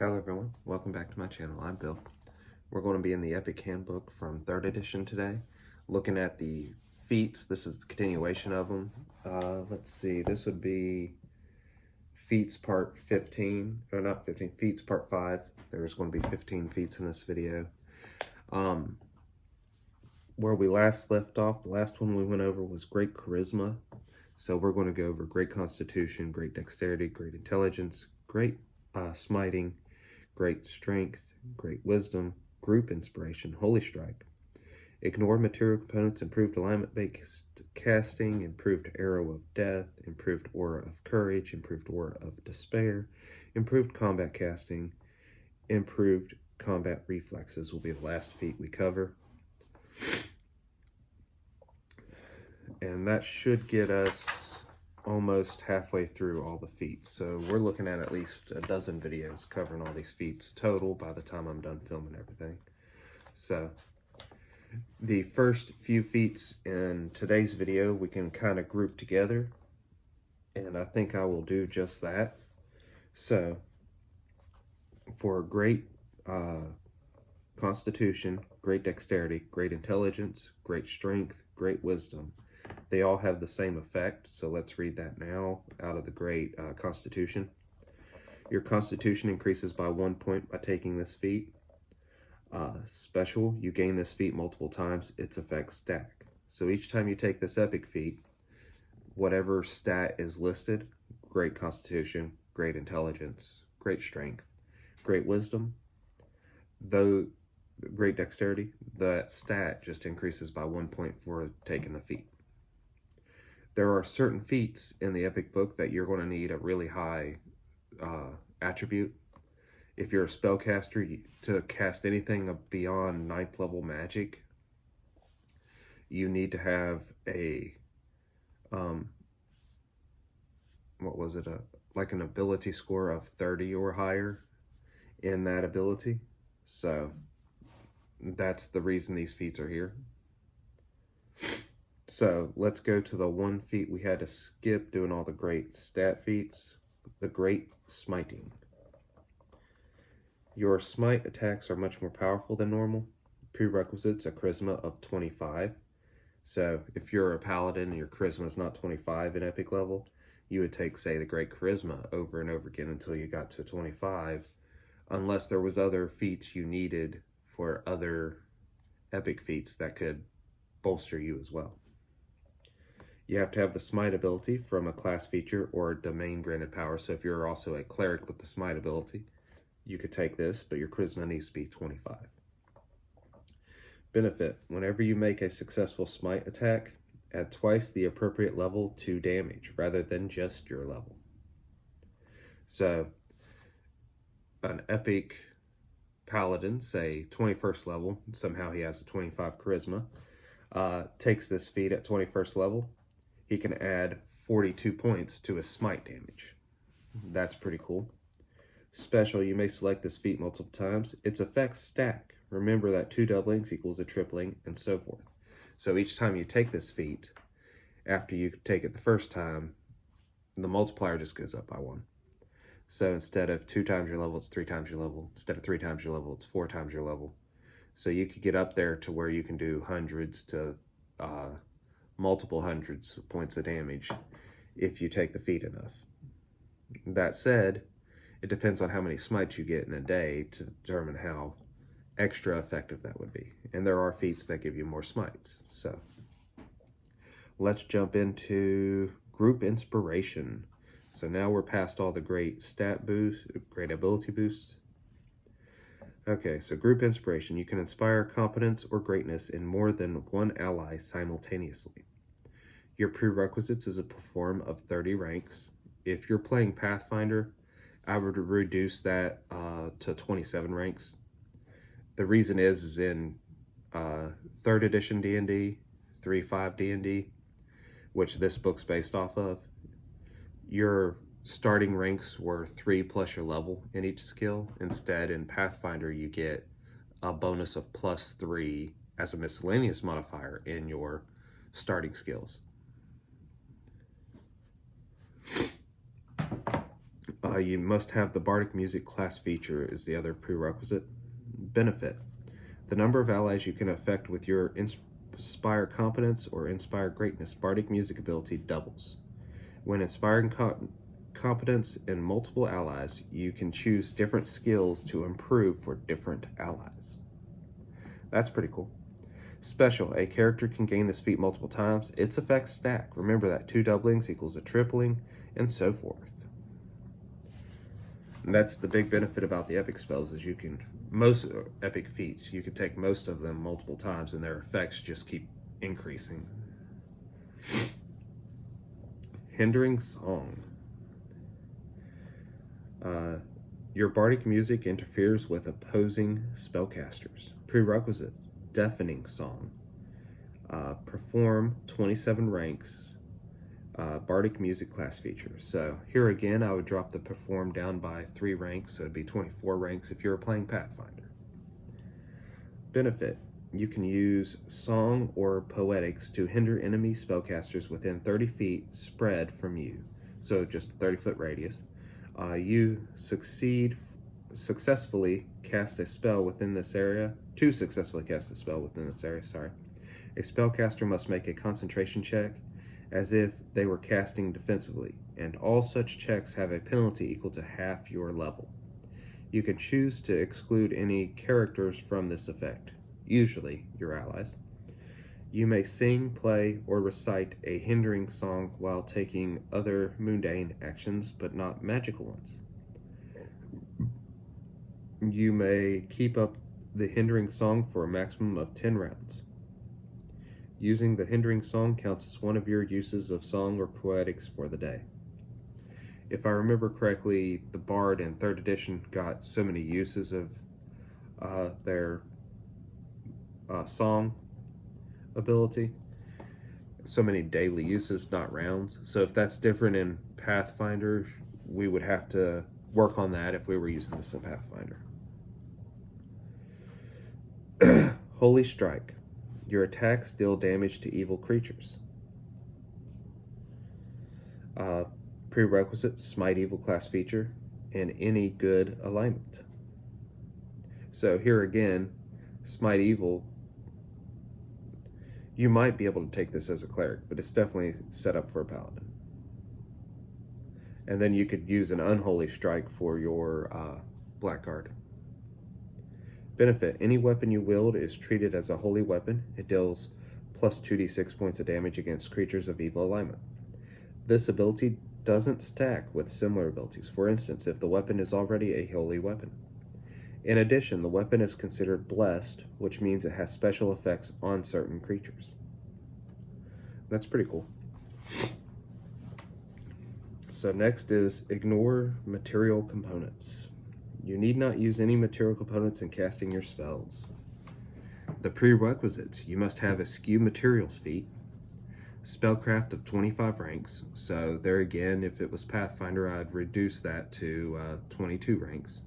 Hello everyone, welcome back to my channel. I'm Bill. We're going to be in the Epic Handbook from 3rd edition today, looking at the feats. This is the continuation of them. Let's see, this would be Feats part 15, or not 15, Feats part 5. There's going to be 15 feats in this video. Where we last left off, the last one we went over was Great Charisma. So we're going to go over Great Constitution, Great Dexterity, Great Intelligence, Great Smiting, Great Strength, Great Wisdom, Group Inspiration, Holy Strike, Ignore Material Components, Improved Alignment-Based Casting, Improved Arrow of Death, Improved Aura of Courage, Improved Aura of Despair, Improved Combat Casting, Improved Combat Reflexes will be the last feat we cover. And that should get us almost halfway through all the feats. So we're looking at least a dozen videos covering all these feats total by the time I'm done filming everything. So the first few feats in today's video we can kind of group together, and I think I will do just that. So for Great Constitution, Great Dexterity, Great Intelligence, Great Strength, Great Wisdom, they all have the same effect, so let's read that now out of the Great Constitution. Your Constitution increases by 1 point by taking this feat. Special, you gain this feat multiple times, its effects stack. So each time you take this epic feat, whatever stat is listed, Great Constitution, Great Intelligence, Great Strength, Great Wisdom, though Great Dexterity, that stat just increases by 1 point for taking the feat. There are certain feats in the epic book that you're going to need a really high attribute. If you're a spellcaster, to cast anything beyond 9th level magic, you need to have a like an ability score of 30 or higher in that ability. So that's the reason these feats are here. So let's go to the one feat we had to skip doing all the great stat feats, the Great Smiting. Your smite attacks are much more powerful than normal. Prerequisites, a charisma of 25. So if you're a paladin and your charisma is not 25 in epic level, you would take, say, the Great Charisma over and over again until you got to 25, unless there was other feats you needed for other epic feats that could bolster you as well. You have to have the smite ability from a class feature or a domain granted power. So if you're also a cleric with the smite ability, you could take this, but your charisma needs to be 25. Benefit, whenever you make a successful smite attack, add twice the appropriate level to damage rather than just your level. So an epic paladin, say 21st level, somehow he has a 25 charisma, takes this feat at 21st level, he can add 42 points to his smite damage. That's pretty cool. Special, you may select this feat multiple times. Its effects stack. Remember that 2 doublings equals a tripling, and so forth. So each time you take this feat, after you take it the first time, the multiplier just goes up by 1. So instead of 2 times your level, it's 3 times your level. Instead of 3 times your level, it's 4 times your level. So you could get up there to where you can do hundreds to multiple hundreds of points of damage if you take the feat enough. That said, it depends on how many smites you get in a day to determine how extra effective that would be. And there are feats that give you more smites. So let's jump into Group Inspiration. So now we're past all the great stat boosts, great ability boosts. Okay, so Group Inspiration. You can inspire competence or greatness in more than one ally simultaneously. Your prerequisites is a perform of 30 ranks. If you're playing Pathfinder, I would reduce that to 27 ranks. The reason is in 3rd edition D&D, 3.5 D&D, which this book's based off of, your starting ranks were 3 plus your level in each skill. Instead, in Pathfinder, you get a bonus of +3 as a miscellaneous modifier in your starting skills. You must have the bardic music class feature is the other prerequisite. Benefit. The number of allies you can affect with your Inspire Competence or Inspire Greatness bardic music ability doubles. When inspiring competence in multiple allies, you can choose different skills to improve for different allies. That's pretty cool. Special. A character can gain this feat multiple times. Its effects stack. Remember that 2 doublings equals a tripling, and so forth. And that's the big benefit about the epic spells is you can, most epic feats, you can take most of them multiple times and their effects just keep increasing. Hindering Song. Your bardic music interferes with opposing spellcasters. Prerequisites. Deafening Song. Perform 27 ranks. Bardic music class feature. So here again, I would drop the perform down by 3 ranks, so it'd be 24 ranks if you were playing Pathfinder. Benefit. You can use song or poetics to hinder enemy spellcasters within 30 feet spread from you, so just a 30-foot radius. You successfully cast a spell within this area. To successfully cast a spell within this area, a spellcaster must make a concentration check as if they were casting defensively, and all such checks have a penalty equal to half your level. You can choose to exclude any characters from this effect, usually your allies. You may sing, play, or recite a hindering song while taking other mundane actions, but not magical ones. You may keep up the hindering song for a maximum of 10 rounds. Using the hindering song counts as one of your uses of song or poetics for the day. If I remember correctly, the Bard in 3rd edition got so many uses of their song ability. So many daily uses, not rounds. So if that's different in Pathfinder, we would have to work on that if we were using this in Pathfinder. Holy Strike. Your attacks deal damage to evil creatures. Prerequisite, Smite Evil class feature, and any good alignment. So here again, Smite Evil, you might be able to take this as a cleric, but it's definitely set up for a paladin. And then you could use an Unholy Strike for your Blackguard. Benefit. Any weapon you wield is treated as a holy weapon. It deals plus 2d6 points of damage against creatures of evil alignment. This ability doesn't stack with similar abilities. For instance, if the weapon is already a holy weapon. In addition, the weapon is considered blessed, which means it has special effects on certain creatures. That's pretty cool. So next is ignore material components. You need not use any material components in casting your spells. The prerequisites. You must have a skew materials feat, spellcraft of 25 ranks. So there again, if it was Pathfinder, I'd reduce that to 22 ranks.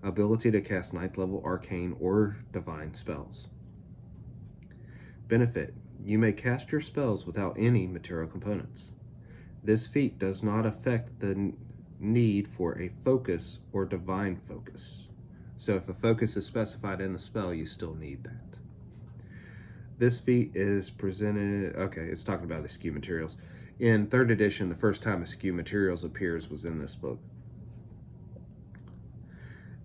Ability to cast 9th level arcane or divine spells. Benefit. You may cast your spells without any material components. This feat does not affect the need for a focus or divine focus. So if a focus is specified in the spell, you still need that. This feat is presented, it's talking about the skew materials. In 3rd edition, the first time a skew materials appears was in this book.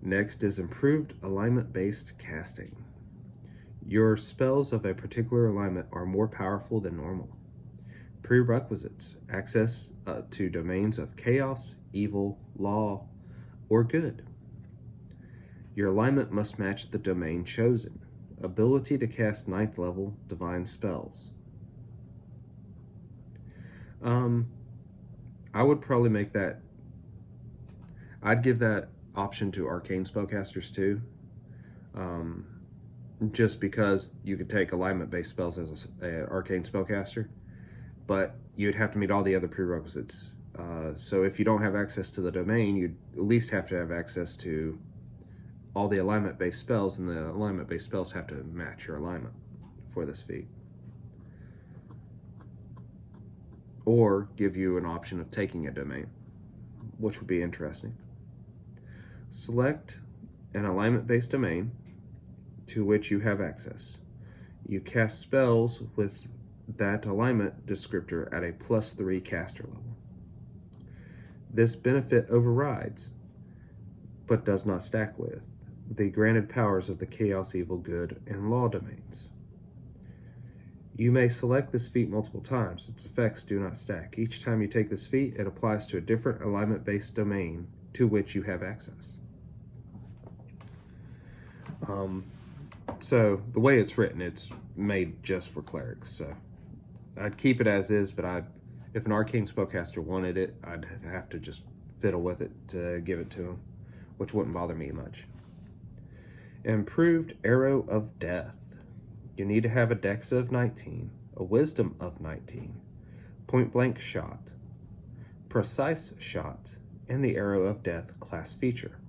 Next is improved alignment-based casting. Your spells of a particular alignment are more powerful than normal. Prerequisites. Access to domains of chaos, evil, law, or good. Your alignment must match the domain chosen. Ability to cast 9th level divine spells. I would probably make that, I'd give that option to arcane spellcasters too. Just because you could take alignment-based spells as an arcane spellcaster, but you'd have to meet all the other prerequisites. So if you don't have access to the domain, you'd at least have to have access to all the alignment-based spells, and the alignment-based spells have to match your alignment for this feat. Or give you an option of taking a domain, which would be interesting. Select an alignment-based domain to which you have access. You cast spells with that alignment descriptor at a +3 caster level. This benefit overrides, but does not stack with, the granted powers of the Chaos, Evil, Good, and Law domains. You may select this feat multiple times. Its effects do not stack. Each time you take this feat, it applies to a different alignment-based domain to which you have access. So the way it's written, it's made just for clerics. So I'd keep it as is, but if an arcane spellcaster wanted it, I'd have to just fiddle with it to give it to him, which wouldn't bother me much. Improved Arrow of Death. You need to have a Dex of 19, a Wisdom of 19, Point Blank Shot, Precise Shot, and the Arrow of Death class feature.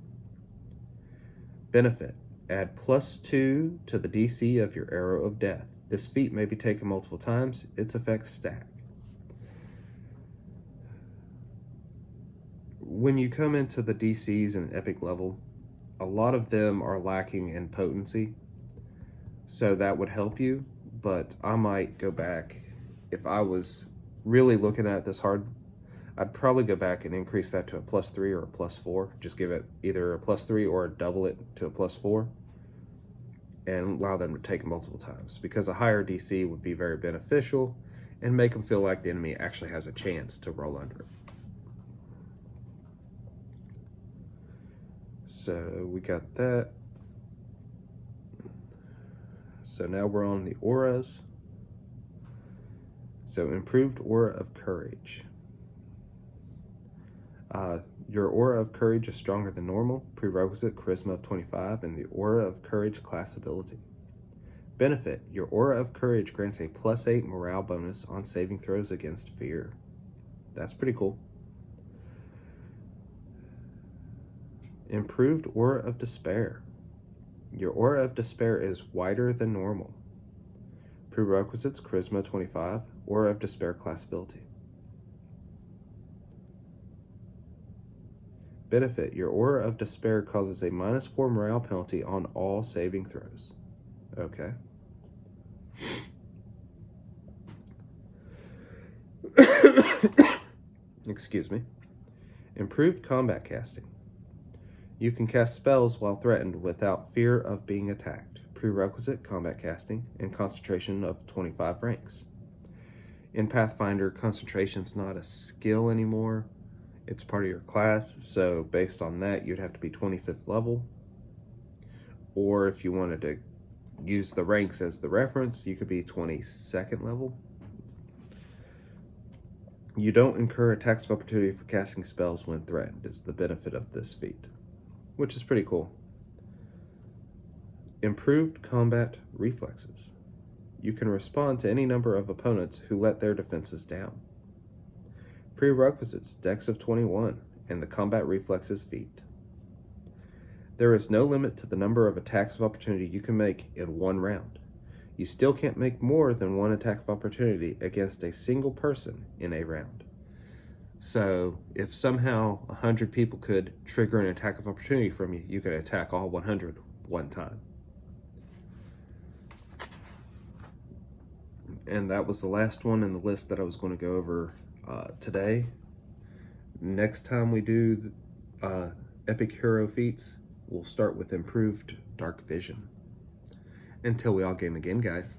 Benefit: add +2 to the DC of your Arrow of Death. This feat may be taken multiple times. Its effects stack. When you come into the DCs in epic level, a lot of them are lacking in potency, so that would help you, but I might go back. If I was really looking at this hard, I'd probably go back and increase that to a +3 or a +4. Just give it either a +3 or double it to a +4 and allow them to take it multiple times, because a higher DC would be very beneficial and make them feel like the enemy actually has a chance to roll under it. So we got that. So now we're on the auras. So improved Aura of Courage. Your Aura of Courage is stronger than normal. Prerequisite Charisma of 25 and the Aura of Courage class ability. Benefit: your Aura of Courage grants a +8 morale bonus on saving throws against fear. That's pretty cool. Improved Aura of Despair. Your Aura of Despair is wider than normal. Prerequisites Charisma 25, Aura of Despair class ability. Benefit: your Aura of Despair causes a -4 morale penalty on all saving throws. Okay. Excuse me. Improved Combat Casting. You can cast spells while threatened without fear of being attacked. Prerequisite Combat Casting and concentration of 25 ranks. In Pathfinder, concentration's not a skill anymore. It's part of your class, so based on that, you'd have to be 25th level. Or if you wanted to use the ranks as the reference, you could be 22nd level. You don't incur attacks of opportunity for casting spells when threatened, is the benefit of this feat, which is pretty cool. Improved Combat Reflexes. You can respond to any number of opponents who let their defenses down. Prerequisites Dex of 21 and the Combat Reflexes feat. There is no limit to the number of attacks of opportunity you can make in one round. You still can't make more than one attack of opportunity against a single person in a round. So if somehow 100 people could trigger an attack of opportunity from you, you could attack all 100 one time. And that was the last one in the list that I was going to go over today. Next time we do Epic Hero Feats, we'll start with Improved Dark Vision. Until we all game again, guys.